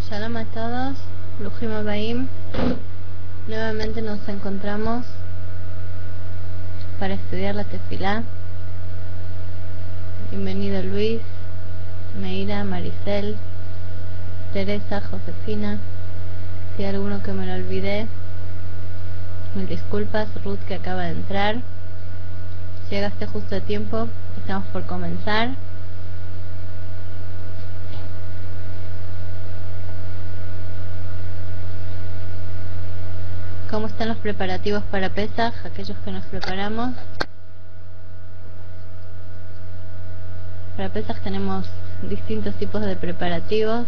Shalom a todos, Bruchim Habayim. Nuevamente nos encontramos para estudiar la tefilá. Bienvenido Luis, Meira, Maricel, Teresa, Josefina. Si hay alguno que me lo olvidé, mil disculpas. Ruth, que acaba de entrar. Llegaste justo a tiempo, estamos por comenzar. ¿Cómo están los preparativos para Pesaj? Aquellos que nos preparamos. Para Pesaj tenemos distintos tipos de preparativos.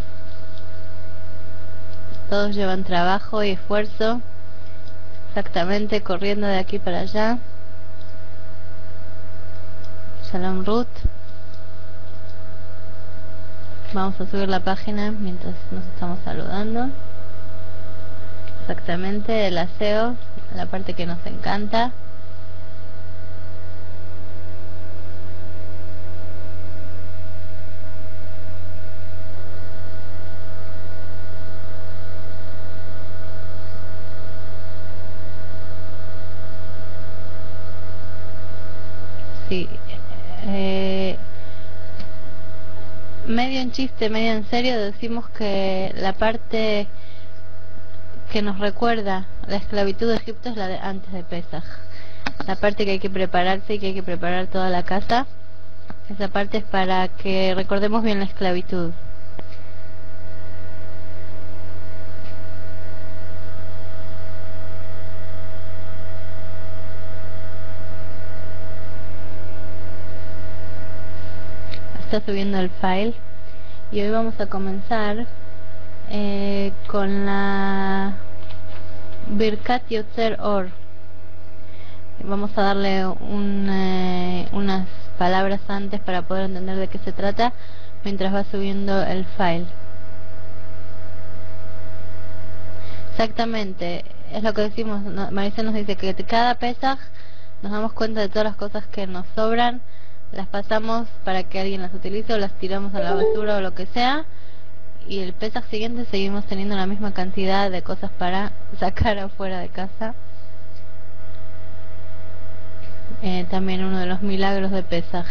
Todos llevan trabajo y esfuerzo. Exactamente, corriendo de aquí para allá. Shalom Ruth. Vamos a subir la página mientras nos estamos saludando. Exactamente, el aseo, la parte que nos encanta. Sí, medio en chiste, medio en serio, decimos que la parte que nos recuerda la esclavitud de Egipto es la de antes de Pesaj. La parte que hay que prepararse y que hay que preparar toda la casa. Esa parte es para que recordemos bien la esclavitud. Está subiendo el file y hoy vamos a comenzar con la Birkat Yotzer Or. Vamos a darle unas palabras antes para poder entender de qué se trata mientras va subiendo el file. Exactamente, es lo que decimos. Maricel nos dice que cada Pesaj nos damos cuenta de todas las cosas que nos sobran, las pasamos para que alguien las utilice o las tiramos a la basura o lo que sea, y el Pesaj siguiente seguimos teniendo la misma cantidad de cosas para sacar afuera de casa. También uno de los milagros de Pesaj.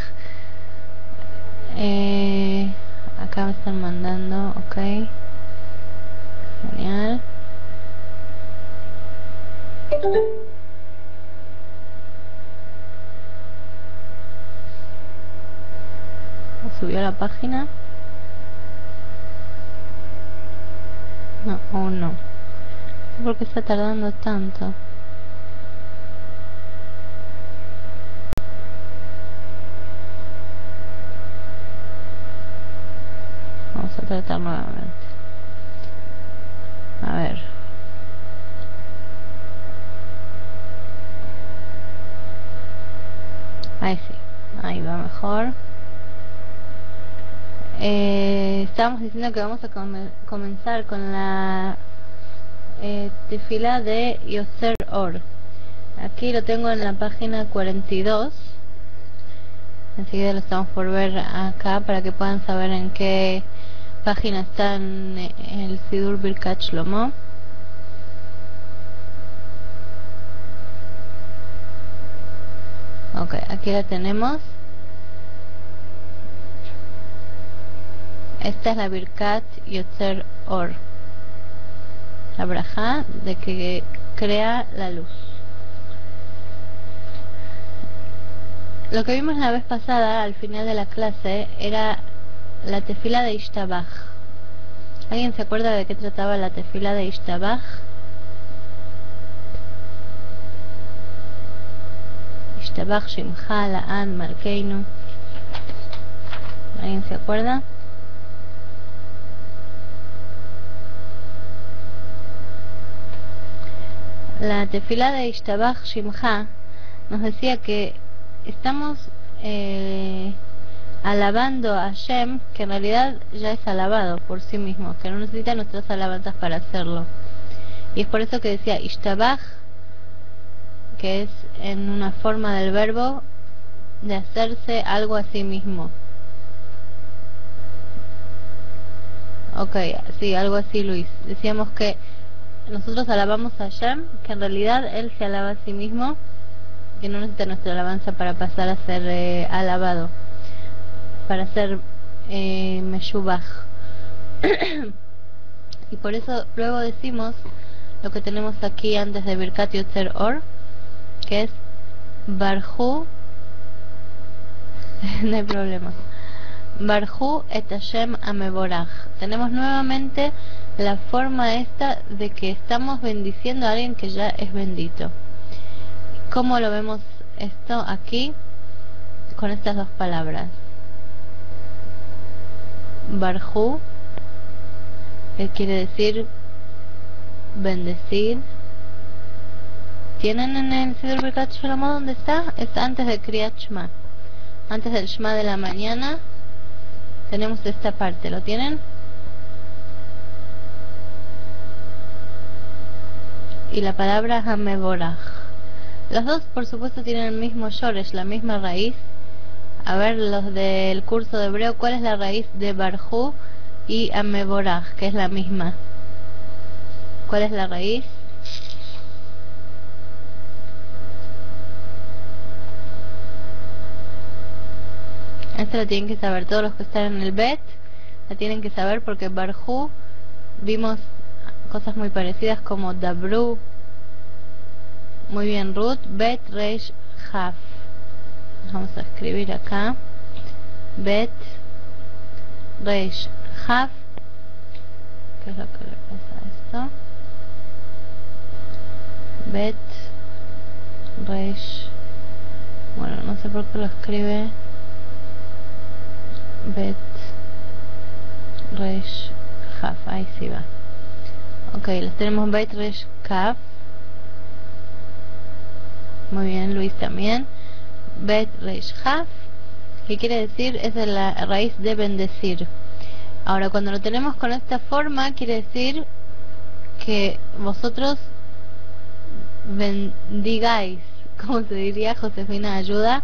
Acá me están mandando, ok, genial. ¿Subió a la página? No, aún no. ¿Por qué está tardando tanto? Vamos a tratar nuevamente. A ver. Ahí sí, ahí va mejor. Estábamos diciendo que vamos a comenzar con la tefilá de Yotzer Or. Aquí lo tengo en la página 42. Enseguida lo estamos por ver acá para que puedan saber en qué página está en el Sidur Birkat Shlomo. Ok, aquí la tenemos. Esta es la Birkat Yotzer Or, la brajá de que crea la luz. Lo que vimos la vez pasada al final de la clase era la tefila de Ishtabach. ¿Alguien se acuerda de qué trataba la tefila de Ishtabach? Ishtabach Shimcha La'an Malkeinu. ¿Alguien se acuerda? La tefila de Ishtabach Shimcha nos decía que estamos alabando a Hashem, que en realidad ya es alabado por sí mismo, que no necesita nuestras alabanzas para hacerlo. Y es por eso que decía Ishtabach, que es en una forma del verbo de hacerse algo a sí mismo. Ok, sí, algo así, Luis. Decíamos que nosotros alabamos a Hashem, que en realidad Él se alaba a sí mismo, que no necesita nuestra alabanza para pasar a ser alabado, para ser Meshubach. Y por eso luego decimos lo que tenemos aquí antes de Birkat Yotzer Or, que es Barhu, no hay problema, Barhu et Hashem Ameborach. Tenemos nuevamente la forma esta de que estamos bendiciendo a alguien que ya es bendito. ¿Cómo lo vemos esto aquí? Con estas dos palabras. Barhu, que quiere decir bendecir. ¿Tienen en el Siddur Birkat Shlomo dónde está? Es antes de Kriyat Shema. Antes del Shema de la mañana tenemos esta parte, ¿lo tienen? Y la palabra Hameborach. Los dos por supuesto tienen el mismo shoresh, la misma raíz. A ver, los del curso de hebreo, ¿cuál es la raíz de Barhu y Hameborach? Que es la misma. ¿Cuál es la raíz? Esta la tienen que saber todos los que están en el Bet, la tienen que saber porque Barhu vimos cosas muy parecidas como Dabru, muy bien, Ruth, Bet, Reish, Haf. Vamos a escribir acá Bet, Reish, Haf. ¿Qué es lo que le pasa a esto? Bet, Reish, bueno, no sé por qué lo escribe Bet, Reish, Haf, ahí sí va. Ok, los tenemos Bet, Reish, Kaf. Muy bien, Luis también. Bet, Reish, Haf, que quiere decir, es de la raíz de bendecir. Ahora, cuando lo tenemos con esta forma, quiere decir que vosotros bendigáis, como se diría, Josefina ayuda,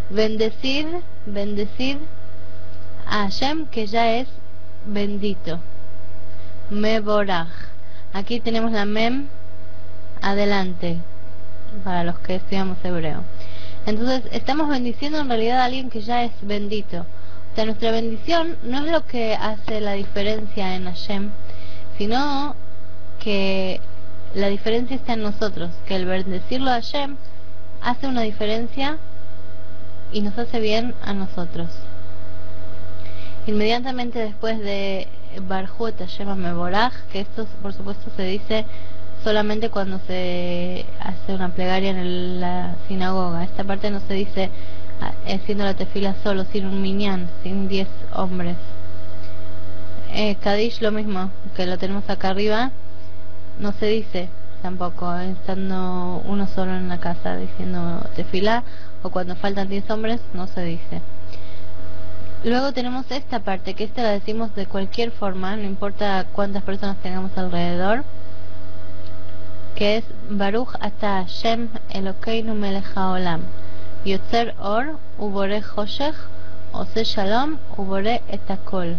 bendecir a Hashem, que ya es bendito. Meborach. Aquí tenemos la mem adelante, para los que estudiamos hebreo. Entonces, estamos bendiciendo en realidad a alguien que ya es bendito. O sea, nuestra bendición no es lo que hace la diferencia en Hashem, sino que la diferencia está en nosotros, que el bendecirlo a Hashem hace una diferencia y nos hace bien a nosotros. Inmediatamente después de Barhu et Hashem Meborach, que esto por supuesto se dice solamente cuando se hace una plegaria en la sinagoga. Esta parte no se dice haciendo la tefila solo, sin un minyan, sin 10 hombres. Kadish lo mismo, que lo tenemos acá arriba, no se dice tampoco, estando uno solo en la casa diciendo tefila, o cuando faltan 10 hombres no se dice. Luego tenemos esta parte, que esta la decimos de cualquier forma, no importa cuántas personas tengamos alrededor, que es Baruch ata Hashem Elokeinu melech haolam, Yotzer or ubore choshech, ose shalom ubore et hakol.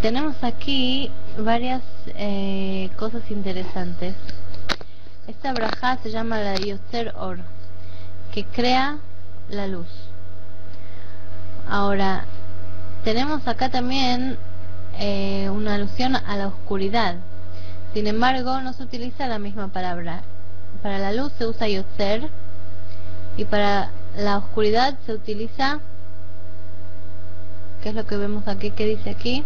Tenemos aquí varias cosas interesantes. Esta brajá se llama la Yotzer or, que crea la luz. Ahora, tenemos acá también una alusión a la oscuridad. Sin embargo, no se utiliza la misma palabra. Para la luz se usa Yotzer y para la oscuridad se utiliza, ¿qué es lo que vemos aquí? ¿Qué dice aquí?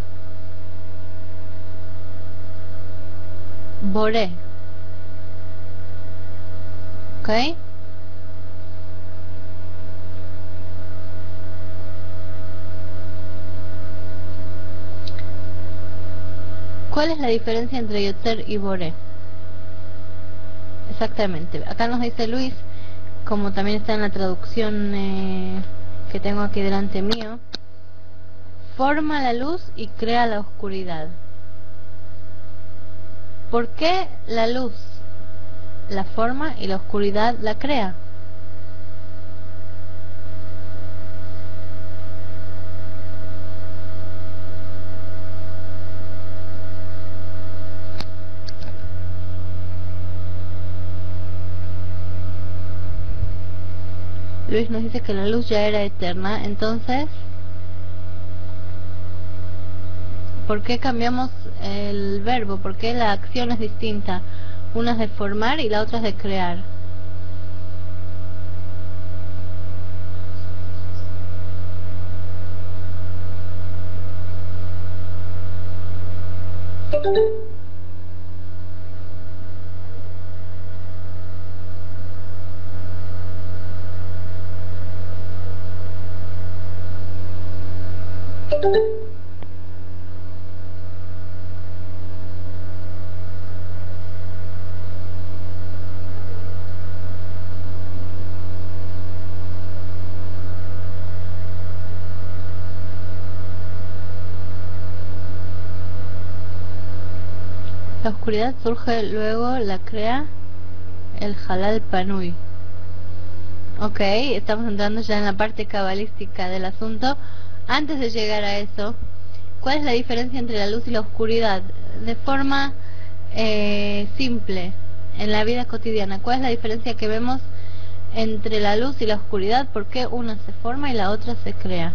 Boré. ¿Ok? ¿Cuál es la diferencia entre Yotzer y Boré? Exactamente. Acá nos dice Luis, como también está en la traducción que tengo aquí delante mío, forma la luz y crea la oscuridad. ¿Por qué la luz la forma y la oscuridad la crea? Luis nos dice que la luz ya era eterna, entonces, ¿por qué cambiamos el verbo? ¿Por qué la acción es distinta? Una es de formar y la otra es de crear. La oscuridad surge, luego la crea el Halal Panui. Ok, estamos entrando ya en la parte cabalística del asunto. Antes de llegar a eso, ¿cuál es la diferencia entre la luz y la oscuridad? De forma simple, en la vida cotidiana, ¿cuál es la diferencia que vemos entre la luz y la oscuridad? ¿Por qué una se forma y la otra se crea?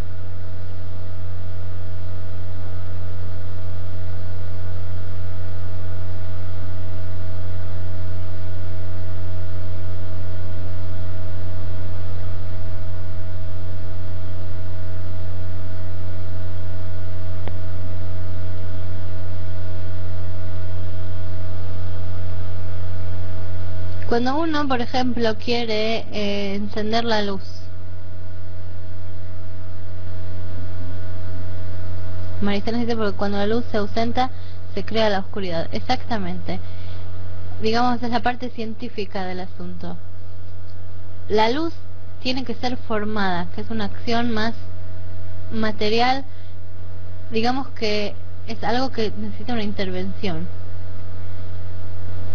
Cuando uno, por ejemplo, quiere encender la luz, Maricela dice, porque cuando la luz se ausenta, se crea la oscuridad. Exactamente. Digamos, es la parte científica del asunto. La luz tiene que ser formada, que es una acción más material, digamos que es algo que necesita una intervención.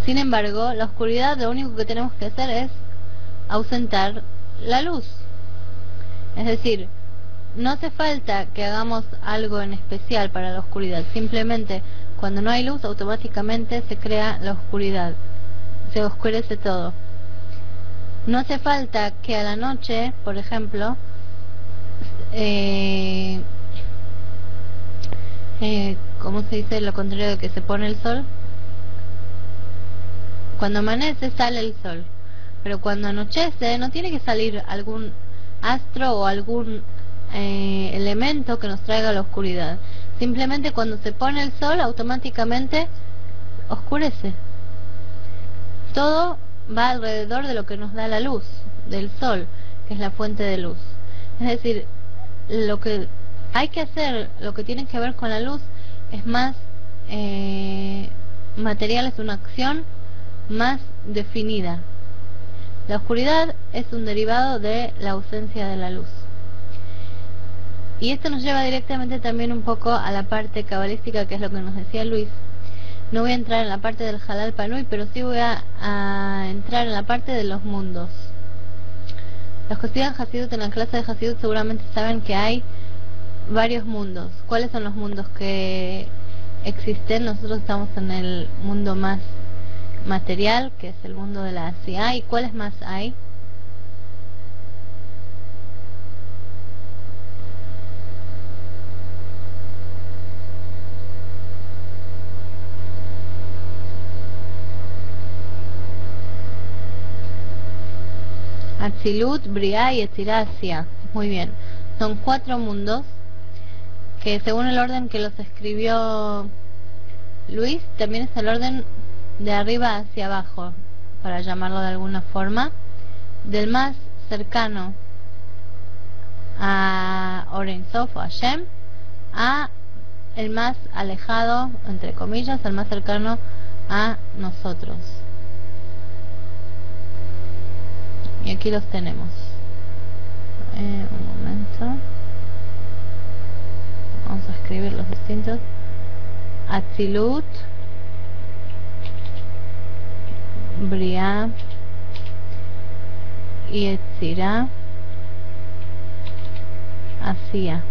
Sin embargo, la oscuridad, lo único que tenemos que hacer es ausentar la luz. Es decir, no hace falta que hagamos algo en especial para la oscuridad. Simplemente, cuando no hay luz, automáticamente se crea la oscuridad. Se oscurece todo. No hace falta que a la noche, por ejemplo, ¿cómo se dice lo contrario de que se pone el sol? Cuando amanece sale el sol, pero cuando anochece no tiene que salir algún astro o algún elemento que nos traiga la oscuridad. Simplemente cuando se pone el sol automáticamente oscurece. Todo va alrededor de lo que nos da la luz, del sol, que es la fuente de luz. Es decir, lo que hay que hacer, lo que tiene que ver con la luz, es más material, es una acción más definida. La oscuridad es un derivado de la ausencia de la luz. Y esto nos lleva directamente también un poco a la parte cabalística, que es lo que nos decía Luis. No voy a entrar en la parte del Halal Panui, pero sí voy a entrar en la parte de los mundos. Los que estudian Hasidut en la clase de Hasidut seguramente saben que hay varios mundos. ¿Cuáles son los mundos que existen? Nosotros estamos en el mundo más material, que es el mundo de la Asiá. ¿Y cuáles más hay? Atzilut, Briá y Etzirasia. Muy bien. Son 4 mundos que, según el orden que los escribió Luis, también es el orden de arriba hacia abajo, para llamarlo de alguna forma, del más cercano a Oren Sof o a Hashem, a el más alejado, entre comillas, el más cercano a nosotros. Y aquí los tenemos. Un momento. Vamos a escribir los distintos. Atzilut, Briah, Yetzirah, Asiya.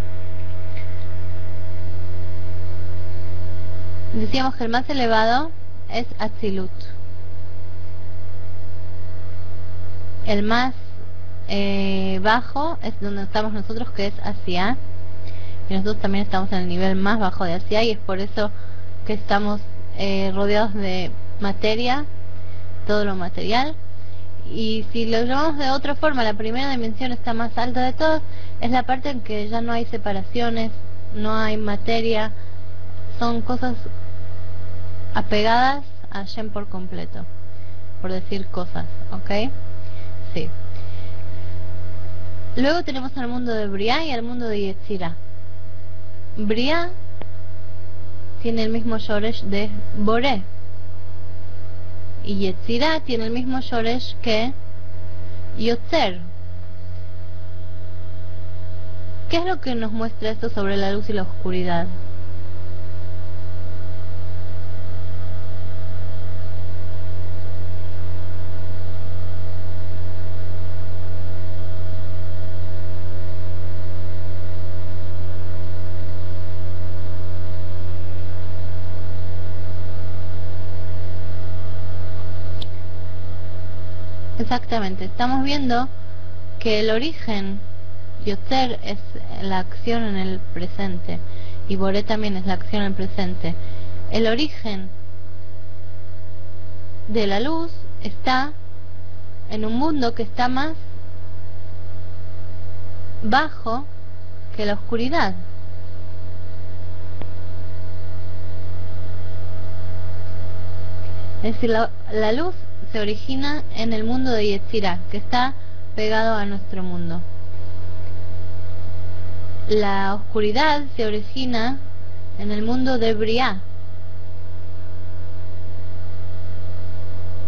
Decíamos que el más elevado es Atzilut. El más bajo es donde estamos nosotros, que es Asiya. Y nosotros también estamos en el nivel más bajo de Asiya, y es por eso que estamos rodeados de materia, todo lo material. Y si lo llamamos de otra forma, la primera dimensión está más alta de todas, es la parte en que ya no hay separaciones, no hay materia, son cosas apegadas a Hashem por completo, por decir cosas, ¿ok? Sí. Luego tenemos al mundo de Briah y al mundo de Yetzirah. Briah tiene el mismo shoresh de Boré, y Yetzirah tiene el mismo shoresh que Yotzer. ¿Qué es lo que nos muestra esto sobre la luz y la oscuridad? Exactamente, estamos viendo que el origen, Yotzer, es la acción en el presente, y Boré también es la acción en el presente. El origen de la luz está en un mundo que está más bajo que la oscuridad. Es decir, la luz se origina en el mundo de Yetzirah, que está pegado a nuestro mundo. La oscuridad se origina en el mundo de Briah,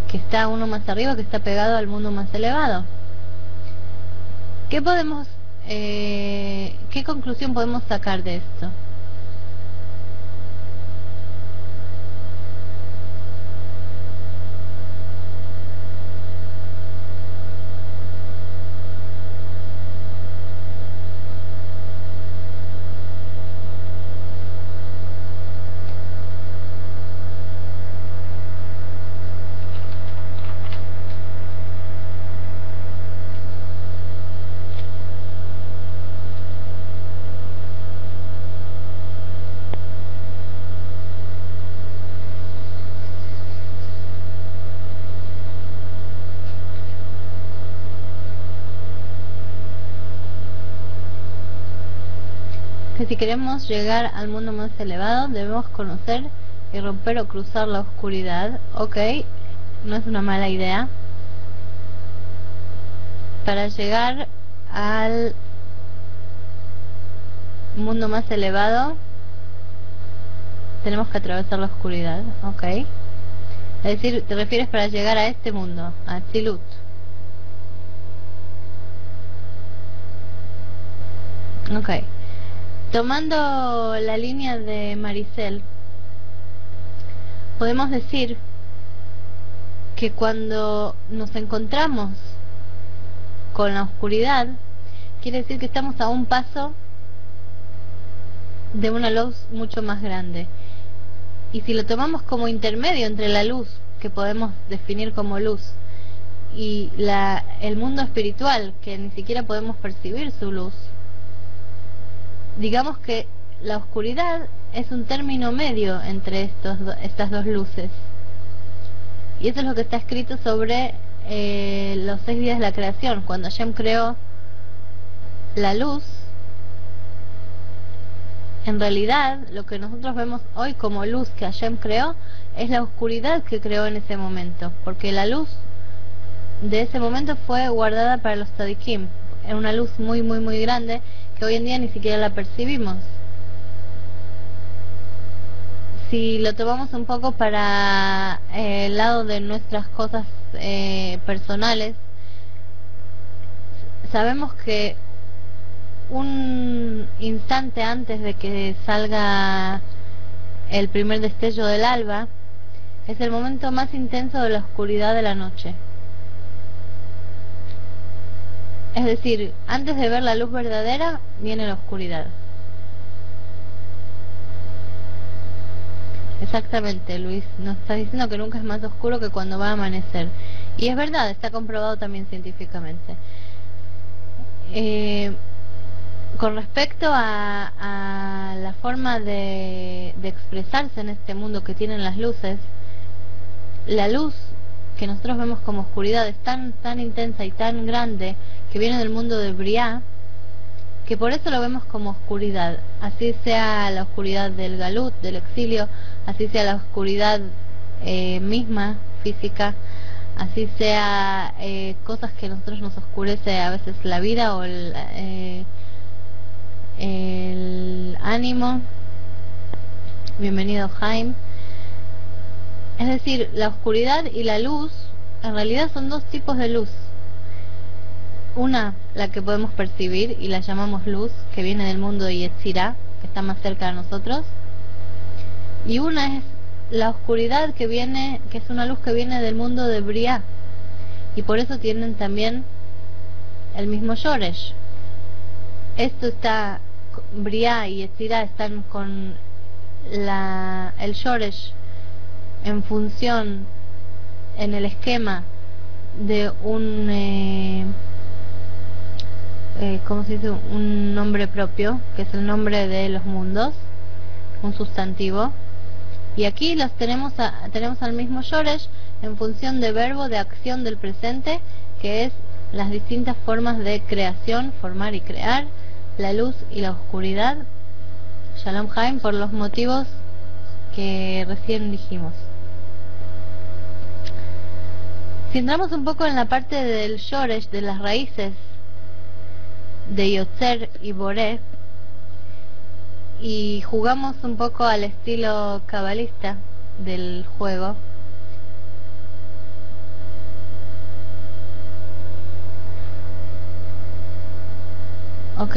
que está uno más arriba, que está pegado al mundo más elevado. ¿Qué conclusión podemos sacar de esto? Que si queremos llegar al mundo más elevado, debemos conocer y romper o cruzar la oscuridad. Ok, no es una mala idea. Para llegar al mundo más elevado, tenemos que atravesar la oscuridad. Ok, es decir, te refieres para llegar a este mundo, a Atzilut. Ok. Tomando la línea de Maricel, podemos decir que cuando nos encontramos con la oscuridad, quiere decir que estamos a un paso de una luz mucho más grande. Y si lo tomamos como intermedio entre la luz, que podemos definir como luz, y el mundo espiritual, que ni siquiera podemos percibir su luz, digamos que la oscuridad es un término medio entre estas dos luces. Y eso es lo que está escrito sobre los 6 días de la creación. Cuando Hashem creó la luz, en realidad lo que nosotros vemos hoy como luz que Hashem creó es la oscuridad que creó en ese momento, porque la luz de ese momento fue guardada para los tzadikim. Era una luz muy muy muy grande que hoy en día ni siquiera la percibimos. Si lo tomamos un poco para el lado de nuestras cosas personales, sabemos que un instante antes de que salga el primer destello del alba es el momento más intenso de la oscuridad de la noche. Es decir, antes de ver la luz verdadera viene la oscuridad. Exactamente, Luis, nos está diciendo que nunca es más oscuro que cuando va a amanecer. Y es verdad, está comprobado también científicamente. Con respecto a la forma de expresarse en este mundo que tienen las luces, la luz que nosotros vemos como oscuridad es tan intensa y tan grande que viene del mundo de Briá, que por eso lo vemos como oscuridad, así sea la oscuridad del galut, del exilio, así sea la oscuridad misma, física, así sea cosas que a nosotros nos oscurece a veces la vida o el ánimo. Bienvenido, Jaime. Es decir, la oscuridad y la luz en realidad son dos tipos de luz. Una, la que podemos percibir y la llamamos luz, que viene del mundo de Yetzirah, que está más cerca de nosotros. Y una es la oscuridad que es una luz que viene del mundo de Briá. Y por eso tienen también el mismo Shoresh. Esto está, Briá y Yetzirah están con el Shoresh en función, en el esquema de un ¿cómo se dice? Un nombre propio, que es el nombre de los mundos, un sustantivo. Y aquí los tenemos al mismo Shoresh en función de verbo, de acción del presente, que es las distintas formas de creación, formar y crear, la luz y la oscuridad. Shalom Jaim, por los motivos que recién dijimos. Si entramos un poco en la parte del Shoresh, de las raíces de Yotzer y Boré, y jugamos un poco al estilo cabalista del juego, ok,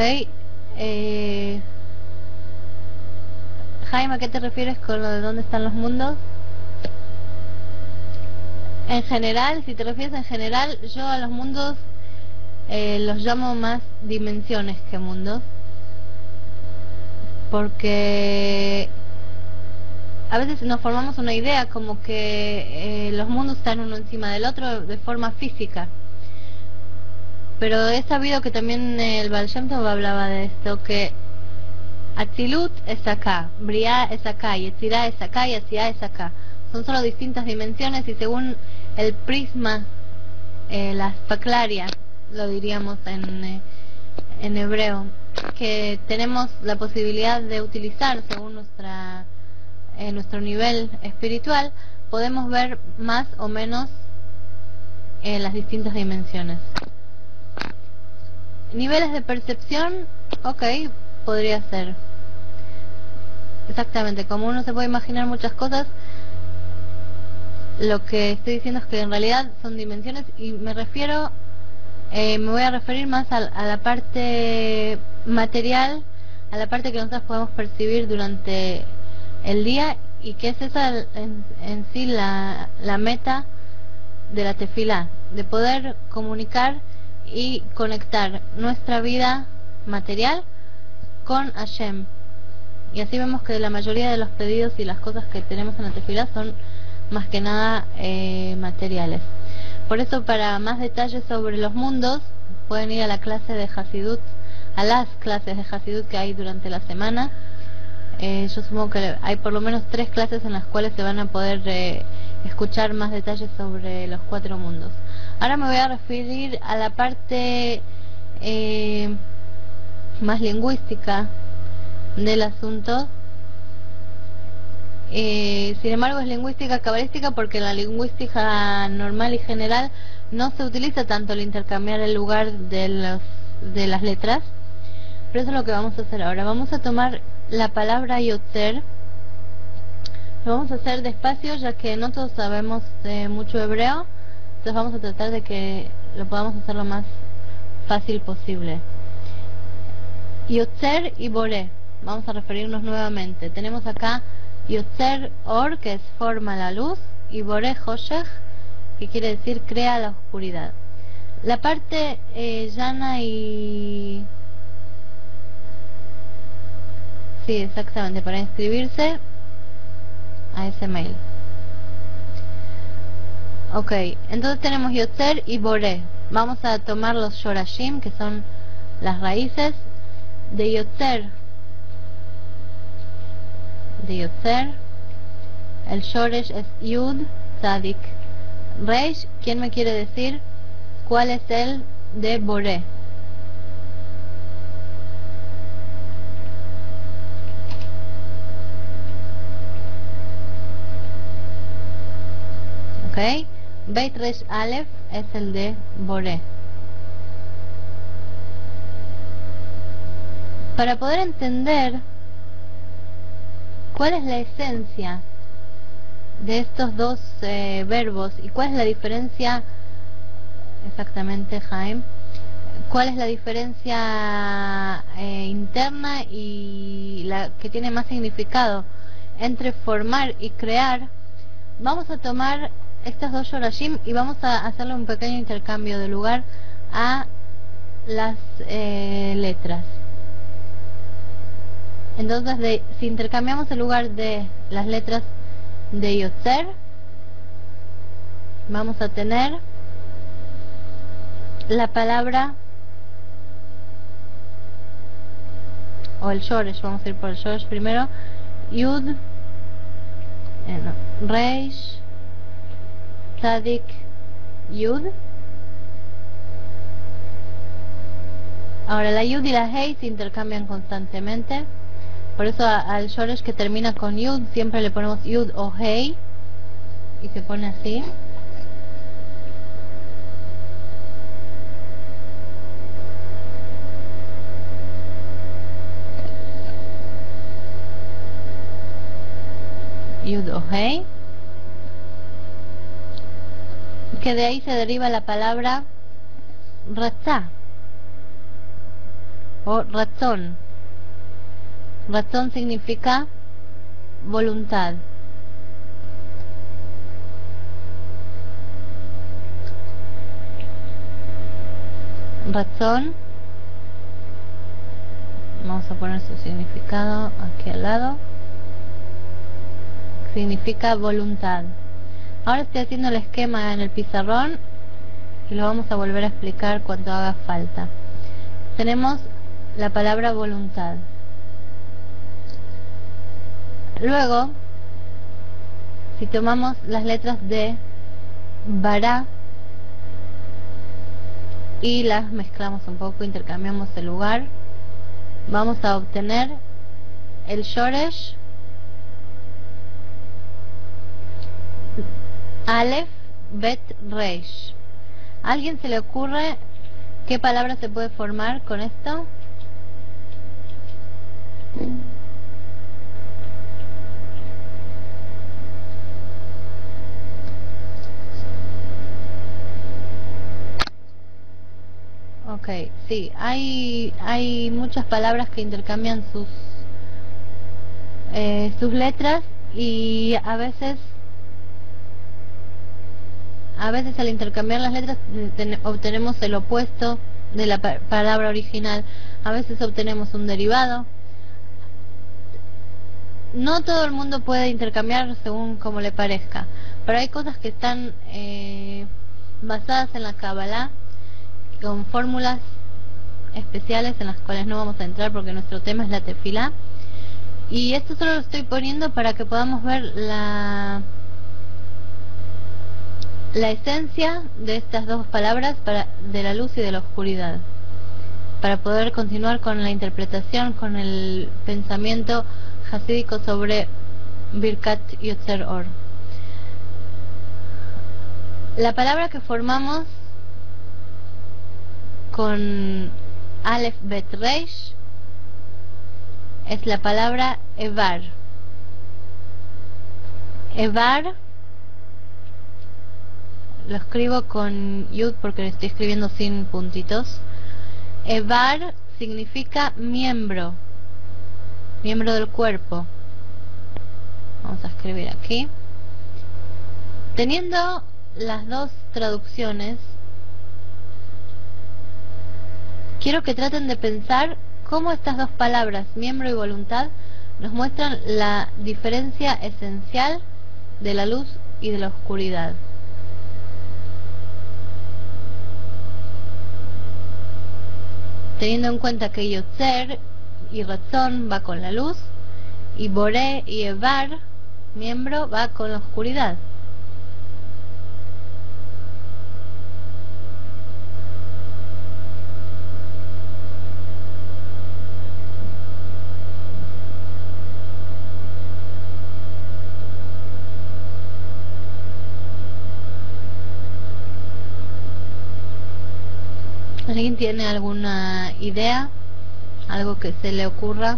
Jaime, ¿a qué te refieres con lo de dónde están los mundos? En general, si te refieres en general, yo a los mundos los llamo más dimensiones que mundos, porque a veces nos formamos una idea como que los mundos están uno encima del otro de forma física, pero he sabido que también el Baal Shem Tov hablaba de esto, que Atzilut es acá, Briá es acá, Yetzirah es acá y Asiá es acá. Son solo distintas dimensiones y según el prisma, la spaclaria, lo diríamos en hebreo, que tenemos la posibilidad de utilizar según nuestro nivel espiritual, podemos ver más o menos las distintas dimensiones. Niveles de percepción, ok, podría ser. Exactamente, como uno se puede imaginar muchas cosas, lo que estoy diciendo es que en realidad son dimensiones, y me voy a referir más a la parte material, a la parte que nosotros podemos percibir durante el día, y que es esa en sí la meta de la tefilá, de poder comunicar y conectar nuestra vida material con Hashem. Y así vemos que la mayoría de los pedidos y las cosas que tenemos en la tefilá son más que nada materiales. Por eso, para más detalles sobre los mundos, pueden ir a la clase de Hasidut, a las clases de Hasidut que hay durante la semana. Yo supongo que hay por lo menos 3 clases en las cuales se van a poder escuchar más detalles sobre los 4 mundos. Ahora me voy a referir a la parte más lingüística del asunto. Sin embargo, es lingüística cabalística, porque en la lingüística normal y general no se utiliza tanto el intercambiar el lugar de las letras, pero eso es lo que vamos a hacer ahora. Vamos a tomar la palabra Yotzer, lo vamos a hacer despacio, ya que no todos sabemos mucho hebreo, entonces vamos a tratar de que lo podamos hacer lo más fácil posible. Yotzer y Boré. Vamos a referirnos nuevamente. Tenemos acá Yotzer Or, que es forma la luz, y Boré Hoshech, que quiere decir crea la oscuridad. La parte llana y... sí, exactamente, para inscribirse a ese mail. Ok, entonces tenemos Yotzer y Boré. Vamos a tomar los Shorashim, que son las raíces de Yotzer. El Shoresh es Yud Tzadik Reish. ¿Quién me quiere decir cuál es el de Boré? Ok, Beit Resh Aleph es el de Boré. Para poder entender cuál es la esencia de estos dos verbos y cuál es la diferencia exactamente, Jaime, cuál es la diferencia interna y la que tiene más significado entre formar y crear, vamos a tomar estas dos Shorashim y vamos a hacerle un pequeño intercambio de lugar a las letras. Entonces, si intercambiamos el lugar de las letras de Yotzer, vamos a tener la palabra, o el Shoresh, vamos a ir por el Shoresh primero, Yud, Reish, Tzadik, Yud. Ahora la Yud y la Hei se intercambian constantemente. Por eso al Shoresh que termina con Yud siempre le ponemos Yud o Hei y se pone así. Yud o Hei, que de ahí se deriva la palabra Ratzá o Ratzón. Ratzón significa voluntad. Ratzón, vamos a poner su significado aquí al lado, significa voluntad. Ahora estoy haciendo el esquema en el pizarrón y lo vamos a volver a explicar cuando haga falta. Tenemos la palabra voluntad. Luego, si tomamos las letras de Bará y las mezclamos un poco, intercambiamos el lugar, vamos a obtener el Shoresh Aleph Bet Reish. ¿A alguien se le ocurre qué palabra se puede formar con esto? Ok, sí, hay muchas palabras que intercambian sus letras y a veces al intercambiar las letras obtenemos el opuesto de la palabra original. A veces obtenemos un derivado. No todo el mundo puede intercambiar según como le parezca, pero hay cosas que están basadas en la Kabbalah, con fórmulas especiales en las cuales no vamos a entrar porque nuestro tema es la tefilá. Y esto solo lo estoy poniendo para que podamos ver la esencia de estas dos palabras, de la luz y de la oscuridad, para poder continuar con la interpretación, con el pensamiento hasídico sobre Birkat Yotzer Or. La palabra que formamos con Aleph Bet Reish es la palabra Evar. Evar lo escribo con Yud porque lo estoy escribiendo sin puntitos. Evar significa miembro, miembro del cuerpo. Vamos a escribir aquí. Teniendo las dos traducciones, quiero que traten de pensar cómo estas dos palabras, miembro y voluntad, nos muestran la diferencia esencial de la luz y de la oscuridad. Teniendo en cuenta que Yotzer y Ratzon va con la luz, y Boré y Evar, miembro, va con la oscuridad. ¿Alguien tiene alguna idea? ¿Algo que se le ocurra?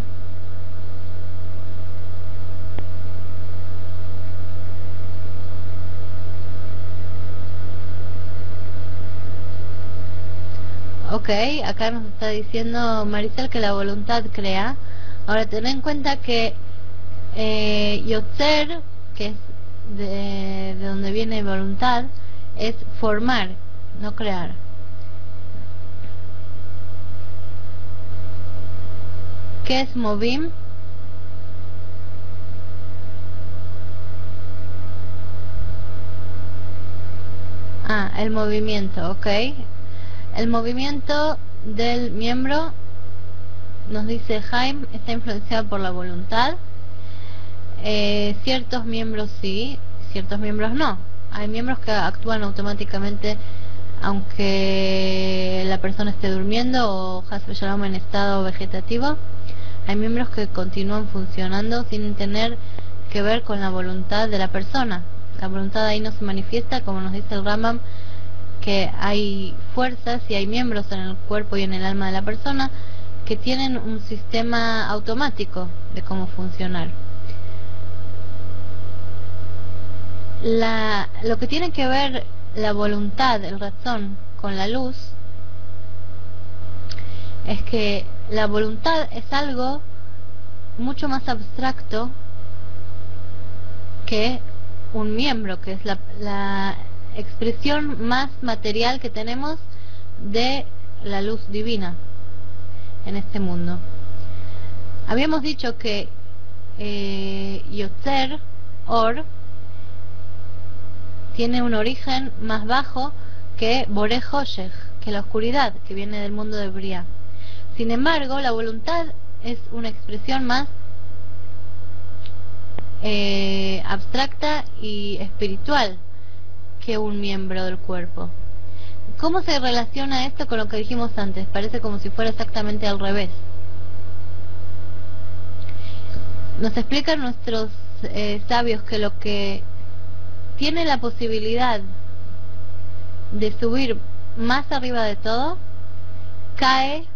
Ok, acá nos está diciendo Maricel que la voluntad crea. Ahora ten en cuenta que Yotzer, que es de donde viene voluntad, es formar, no crear. ¿Qué es Movim? Ah, el movimiento, ok. El movimiento del miembro, nos dice Jaime, está influenciado por la voluntad. Ciertos miembros sí, ciertos miembros no. Hay miembros que actúan automáticamente aunque la persona esté durmiendo o Hasbe Shalom en estado vegetativo. Hay miembros que continúan funcionando sin tener que ver con la voluntad de la persona. La voluntad ahí no se manifiesta, como nos dice el Rambam, que hay fuerzas y hay miembros en el cuerpo y en el alma de la persona que tienen un sistema automático de cómo funcionar. Lo que tiene que ver la voluntad, el razón, con la luz, es que la voluntad es algo mucho más abstracto que un miembro, que es la expresión más material que tenemos de la luz divina en este mundo. Habíamos dicho que Yotzer, Or, tiene un origen más bajo que Boré Hoshech, que la oscuridad, que viene del mundo de Briah. Sin embargo, la voluntad es una expresión más abstracta y espiritual que un miembro del cuerpo. ¿Cómo se relaciona esto con lo que dijimos antes? Parece como si fuera exactamente al revés. Nos explican nuestros sabios que lo que tiene la posibilidad de subir más arriba de todo, cae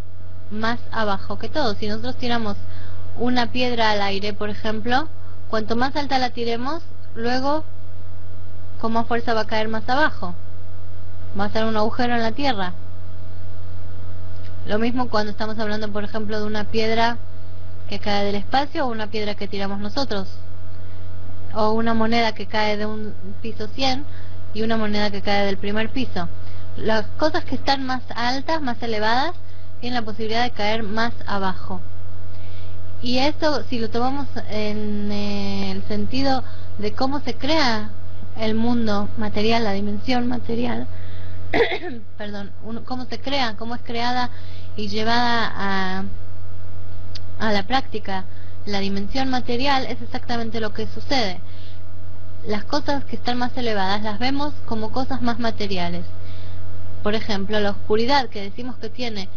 más abajo que todo. Si nosotros tiramos una piedra al aire, por ejemplo, cuanto más alta la tiremos, luego con más fuerza va a caer más abajo. Va a hacer un agujero en la tierra. Lo mismo cuando estamos hablando, por ejemplo, de una piedra que cae del espacio o una piedra que tiramos nosotros. O una moneda que cae de un piso 100 y una moneda que cae del primer piso. Las cosas que están más altas, más elevadas, tienen la posibilidad de caer más abajo. Y esto, si lo tomamos en el sentido de cómo se crea el mundo material, la dimensión material, perdón, cómo se crea, cómo es creada y llevada a la práctica la dimensión material, es exactamente lo que sucede. Las cosas que están más elevadas las vemos como cosas más materiales. Por ejemplo, la oscuridad, que decimos que tiene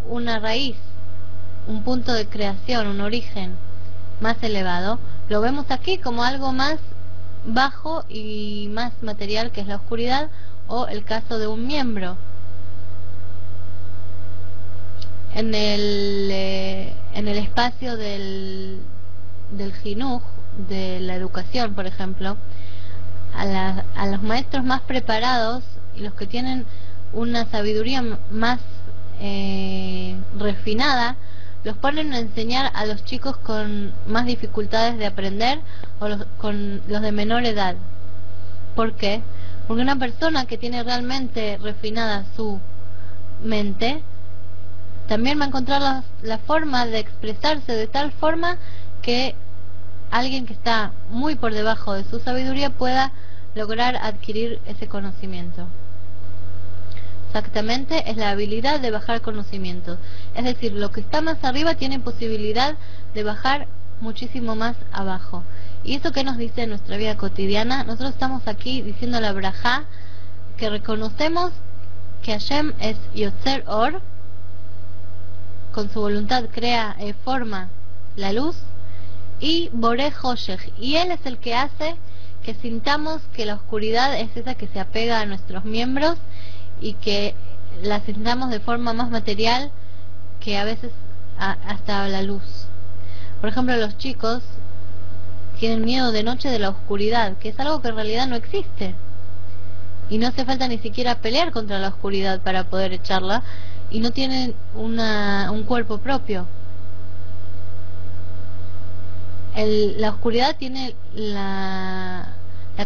una raíz, un punto de creación, un origen más elevado, lo vemos aquí como algo más bajo y más material, que es la oscuridad, o el caso de un miembro. En el espacio del Jinuj, de la educación, por ejemplo, a los maestros más preparados y los que tienen una sabiduría más refinada, los ponen a enseñar a los chicos con más dificultades de aprender o con los de menor edad. ¿Por qué? Porque una persona que tiene realmente refinada su mente también va a encontrar la forma de expresarse de tal forma que alguien que está muy por debajo de su sabiduría pueda lograr adquirir ese conocimiento. Exactamente, es la habilidad de bajar conocimientos. Es decir, lo que está más arriba tiene posibilidad de bajar muchísimo más abajo. ¿Y eso qué nos dice en nuestra vida cotidiana? Nosotros estamos aquí diciendo la brajá, que reconocemos que Hashem es Yotzer Or, con su voluntad crea, forma la luz, y Boré Hoshech, y Él es el que hace que sintamos que la oscuridad es esa que se apega a nuestros miembros y que la sintamos de forma más material que a veces hasta la luz. Por ejemplo, los chicos tienen miedo de noche de la oscuridad, que es algo que en realidad no existe. Y no hace falta ni siquiera pelear contra la oscuridad para poder echarla, y no tienen un cuerpo propio. La oscuridad tiene la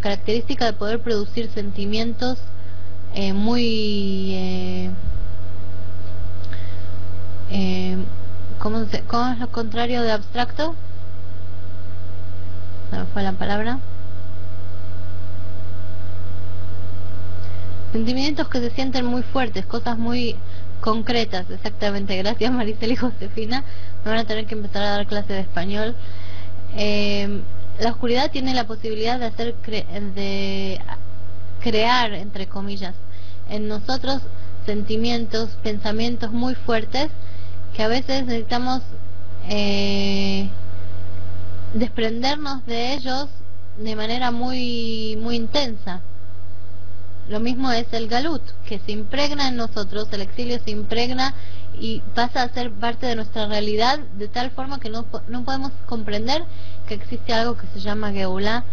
característica de poder producir sentimientos muy... ¿cómo es lo contrario de abstracto? Se me fue la palabra. Sentimientos que se sienten muy fuertes, cosas muy concretas, exactamente. Gracias Maricel y Josefina. Me van a tener que empezar a dar clase de español. La oscuridad tiene la posibilidad de hacer de crear, entre comillas, en nosotros sentimientos, pensamientos muy fuertes que a veces necesitamos desprendernos de ellos de manera muy intensa. Lo mismo es el galut, que se impregna en nosotros, el exilio se impregna y pasa a ser parte de nuestra realidad de tal forma que no podemos comprender que existe algo que se llama Geulá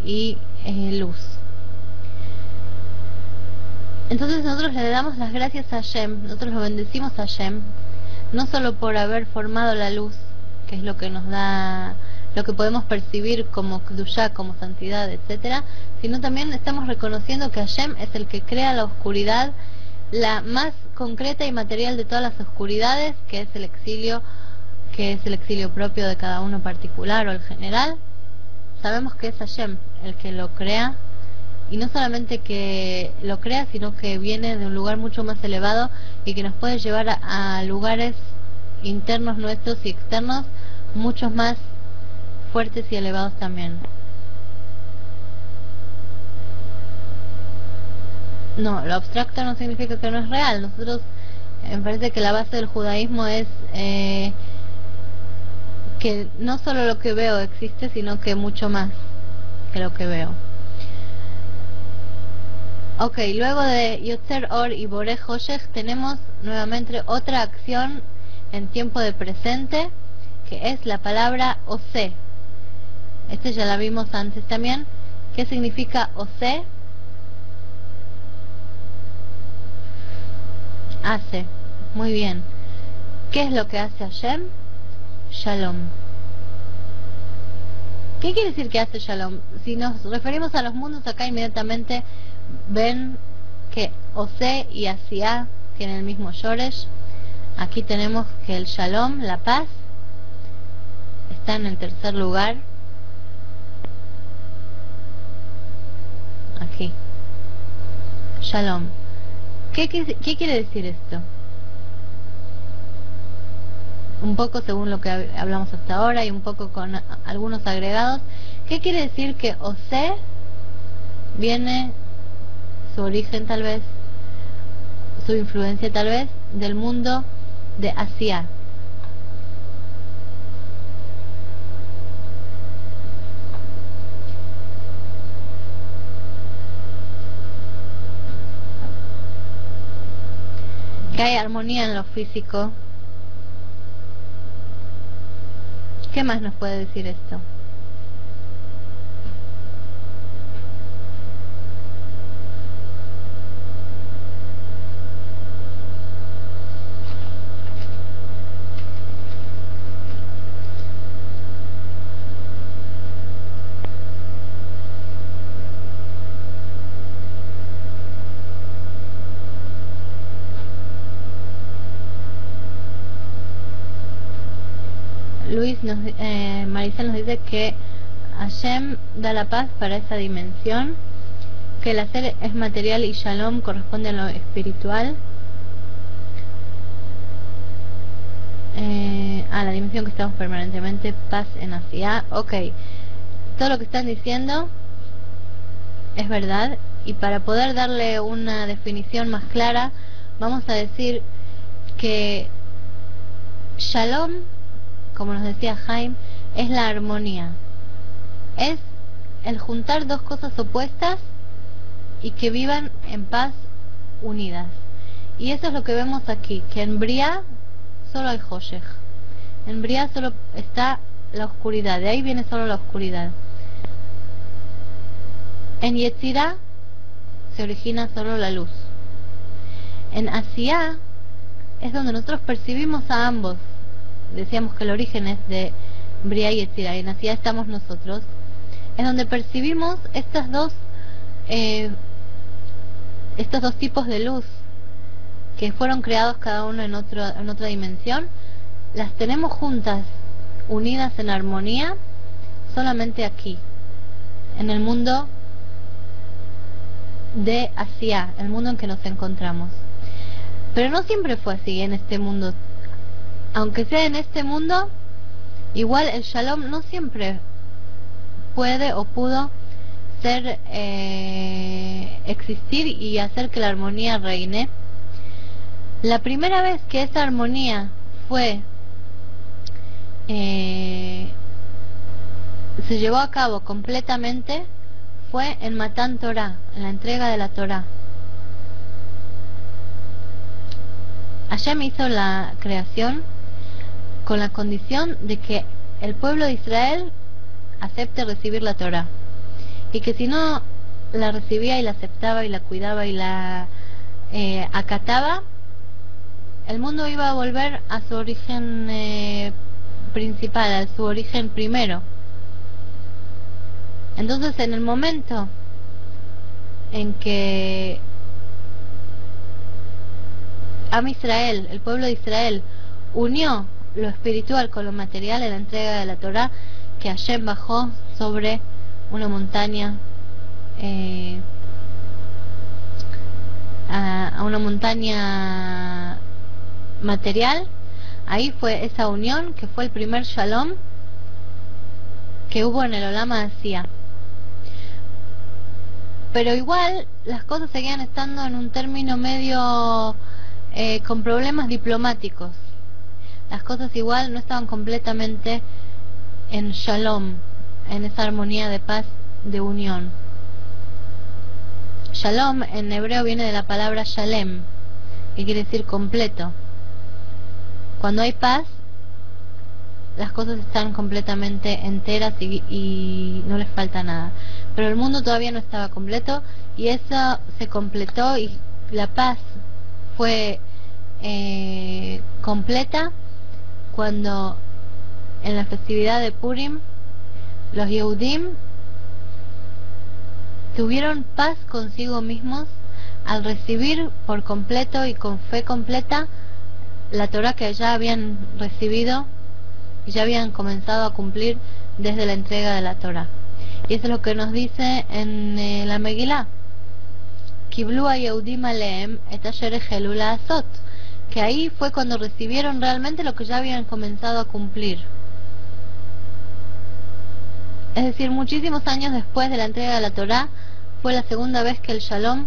y luz. Entonces nosotros le damos las gracias a Hashem, nosotros lo bendecimos a Hashem, no solo por haber formado la luz, que es lo que nos da, lo que podemos percibir como Kedushá, como santidad, etcétera, sino también estamos reconociendo que Hashem es el que crea la oscuridad, la más concreta y material de todas las oscuridades, que es el exilio propio de cada uno particular o el general. Sabemos que es Hashem el que lo crea, y no solamente que lo crea, sino que viene de un lugar mucho más elevado y que nos puede llevar a lugares internos nuestros y externos muchos más fuertes y elevados también. No, lo abstracto no significa que no es real. Nosotros, me parece que la base del judaísmo es que no solo lo que veo existe, sino que mucho más que lo que veo. Ok, luego de Yotzer Or y Boré Hoshech tenemos nuevamente otra acción en tiempo de presente, que es la palabra Ose. Este ya la vimos antes también. ¿Qué significa Ose? Hace. Muy bien. ¿Qué es lo que hace Hashem? Shalom. ¿Qué quiere decir que hace Shalom? Si nos referimos a los mundos, acá inmediatamente ven que Ose y Asiá tienen el mismo Shoresh. Aquí tenemos que el Shalom, la paz, está en el tercer lugar. Aquí. Shalom. ¿Qué quiere decir esto? Un poco según lo que hablamos hasta ahora y un poco con algunos agregados. ¿Qué quiere decir que Ose viene, su origen tal vez, su influencia tal vez, del mundo de Asia? Que hay armonía en lo físico. ¿Qué más nos puede decir esto? Maricel nos dice que Hashem da la paz para esa dimensión, que el hacer es material y Shalom corresponde a lo espiritual, a la dimensión que estamos permanentemente, paz en Asiá. Ok, todo lo que están diciendo es verdad, y para poder darle una definición más clara, vamos a decir que Shalom, como nos decía Jaime, es la armonía, es el juntar dos cosas opuestas y que vivan en paz, unidas. Y eso es lo que vemos aquí, que en Briá solo hay Hoshech, en Briá solo está la oscuridad, de ahí viene solo la oscuridad. En Yetzirá se origina solo la luz. En Asiá es donde nosotros percibimos a ambos. Decíamos que el origen es de Briá y Yetzirá, y en Asiá estamos nosotros. Es donde percibimos estos dos tipos de luz que fueron creados cada uno en otra dimensión. Las tenemos juntas, unidas en armonía, solamente aquí, en el mundo de Asiá, el mundo en que nos encontramos. Pero no siempre fue así en este mundo. Aunque sea en este mundo, igual el Shalom no siempre puede o pudo ser existir y hacer que la armonía reine. La primera vez que esa armonía fue se llevó a cabo completamente fue en Matán Torah, en la entrega de la Torah. Hashem hizo la creación con la condición de que el pueblo de Israel acepte recibir la Torah, y que si no la recibía y la aceptaba y la cuidaba y la acataba, el mundo iba a volver a su origen principal, a su origen primero. Entonces, en el momento en que Am Israel, el pueblo de Israel, unió lo espiritual con lo material en la entrega de la Torah, que Hashem bajó sobre una montaña, a una montaña material, ahí fue esa unión que fue el primer Shalom que hubo en el Olam Asiá. Pero igual las cosas seguían estando en un término medio con problemas diplomáticos. Las cosas igual no estaban completamente en Shalom, en esa armonía de paz, de unión. Shalom en hebreo viene de la palabra Shalem, que quiere decir completo. Cuando hay paz, las cosas están completamente enteras y no les falta nada. Pero el mundo todavía no estaba completo, y eso se completó, y la paz fue completa cuando en la festividad de Purim los Yehudim tuvieron paz consigo mismos al recibir por completo y con fe completa la Torah que ya habían recibido y ya habían comenzado a cumplir desde la entrega de la Torah. Y eso es lo que nos dice en la Megilá: Kiblu a Yehudim aleem et asher ejelu la'asot, que ahí fue cuando recibieron realmente lo que ya habían comenzado a cumplir. Es decir, muchísimos años después de la entrega de la Torah, fue la segunda vez que el Shalom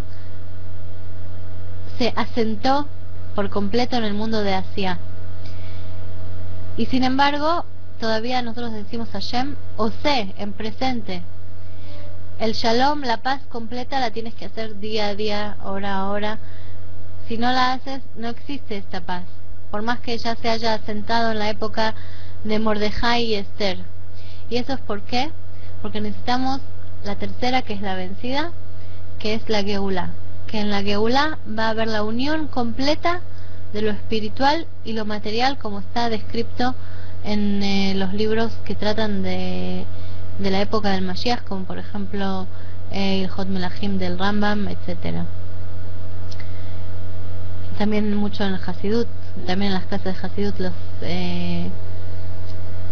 se asentó por completo en el mundo de Asia. Y sin embargo, todavía nosotros decimos Hashem, Osé, en presente. El Shalom, la paz completa, la tienes que hacer día a día, hora a hora. Si no la haces, no existe esta paz, por más que ya se haya asentado en la época de Mordejai y Esther. ¿Y eso es por qué? Porque necesitamos la tercera, que es la vencida, que es la Geulá. Que en la Geulá va a haber la unión completa de lo espiritual y lo material, como está descrito en los libros que tratan de la época del Mashiach, como por ejemplo el Hot Melahim del Rambam, etcétera. También mucho en el Hasidut, también en las clases de Hasidut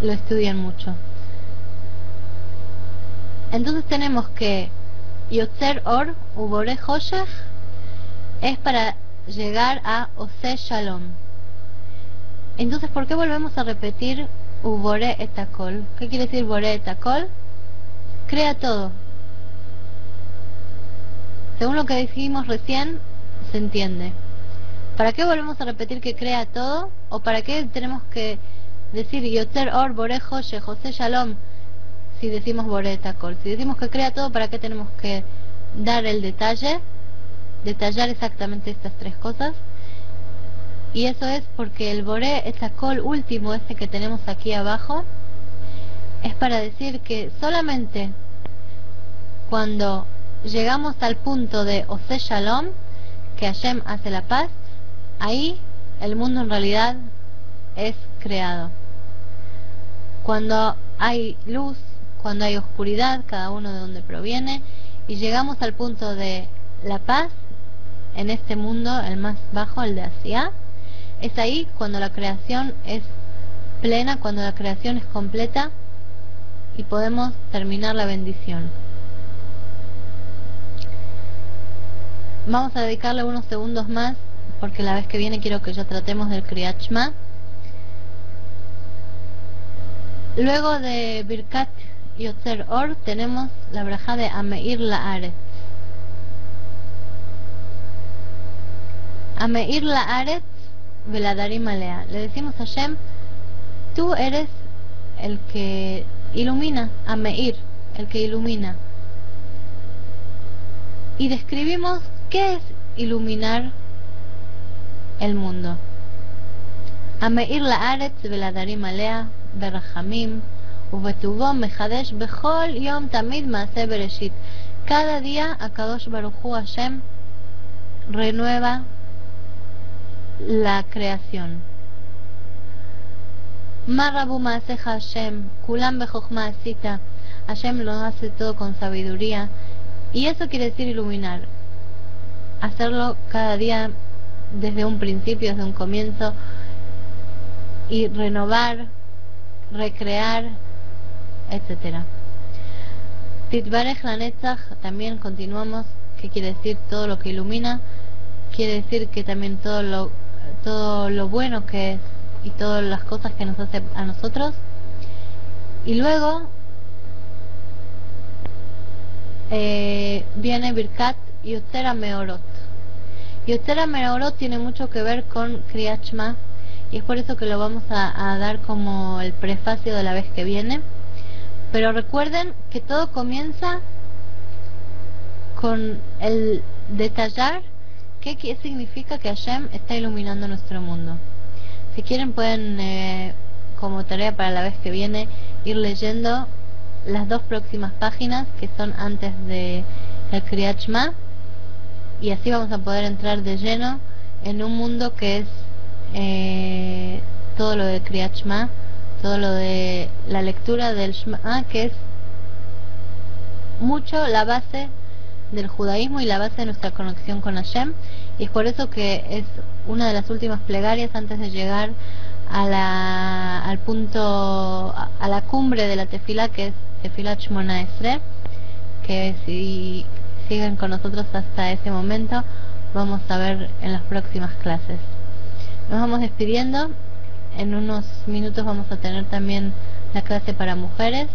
lo estudien mucho. Entonces tenemos que Yotzer Or Ubore Hoshech es para llegar a Ose Shalom. Entonces, ¿por qué volvemos a repetir Ubore Etakol? ¿Qué quiere decir Bore Etakol? Crea todo. Según lo que dijimos recién, se entiende. ¿Para qué volvemos a repetir que crea todo? ¿O para qué tenemos que decir Yotzer Or Bore Hoshech Ose Shalom si decimos Bore Etakol? Si decimos que crea todo, ¿para qué tenemos que dar el detalle? Detallar exactamente estas tres cosas. Y eso es porque el Bore Etakol último, este que tenemos aquí abajo, es para decir que solamente cuando llegamos al punto de Ose Shalom, que Hashem hace la paz, ahí el mundo en realidad es creado. Cuando hay luz, cuando hay oscuridad, cada uno de donde proviene, y llegamos al punto de la paz en este mundo, el más bajo, el de Asiá, es ahí cuando la creación es plena, cuando la creación es completa y podemos terminar la bendición. Vamos a dedicarle unos segundos más porque la vez que viene quiero que ya tratemos del Kriyat Shema. Luego de Birkat Yotzer Or tenemos la braja de Ameir La'aretz. Ameir La'aretz Veladarim Alea. Le decimos a Hashem, tú eres el que ilumina, Ameir, el que ilumina. Y describimos qué es iluminar el mundo. Ameir La'aretz Veladarim Alea Berachamim Ubetuvo Mejadesh Bechol Yom Tamid Maaseh Bereshit. Cada día Akadosh Baruj Hu Hashem renueva la creación. Marabu Maaseh Hashem Kulam Bejochma Asita. Hashem lo hace todo con sabiduría. Y eso quiere decir iluminar. Hacerlo cada día desde un principio, desde un comienzo. Y renovar, recrear, etcétera. Titbarech Lanetzach, también continuamos, que quiere decir todo lo que ilumina, quiere decir que también todo lo bueno que es y todas las cosas que nos hace a nosotros. Y luego viene Birkat Yotzer Meorot. Yotzer Meorot tiene mucho que ver con Kriyat Shema y es por eso que lo vamos a dar como el prefacio de la vez que viene. Pero recuerden que todo comienza con el detallar qué significa que Hashem está iluminando nuestro mundo. Si quieren pueden, como tarea para la vez que viene, ir leyendo las dos próximas páginas que son antes de el Kriyat Shema, y así vamos a poder entrar de lleno en un mundo que es todo lo de Kriyat Shema, todo lo de la lectura del Shema, que es mucho la base del judaísmo y la base de nuestra conexión con Hashem, y es por eso que es una de las últimas plegarias antes de llegar al punto, a la cumbre de la tefila, que es Tefilat Shmona Esrei, que si siguen con nosotros hasta ese momento vamos a ver en las próximas clases. Nos vamos despidiendo. En unos minutos vamos a tener también la clase para mujeres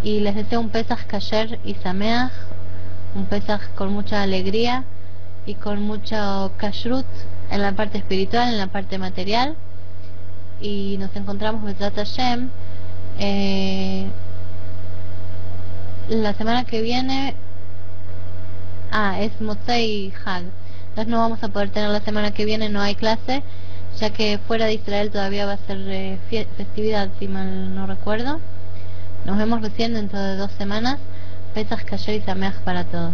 y les deseo un Pesach Kasher y Sameach, un Pesach con mucha alegría y con mucho kashrut en la parte espiritual, en la parte material, y nos encontramos Bezrat Hashem la semana que viene. Es Motzei Hag, entonces no vamos a poder tener la semana que viene, no hay clase, ya que fuera de Israel todavía va a ser festividad, si mal no recuerdo. Nos vemos recién dentro de 2 semanas. Pesach Kasher y Sameach para todos.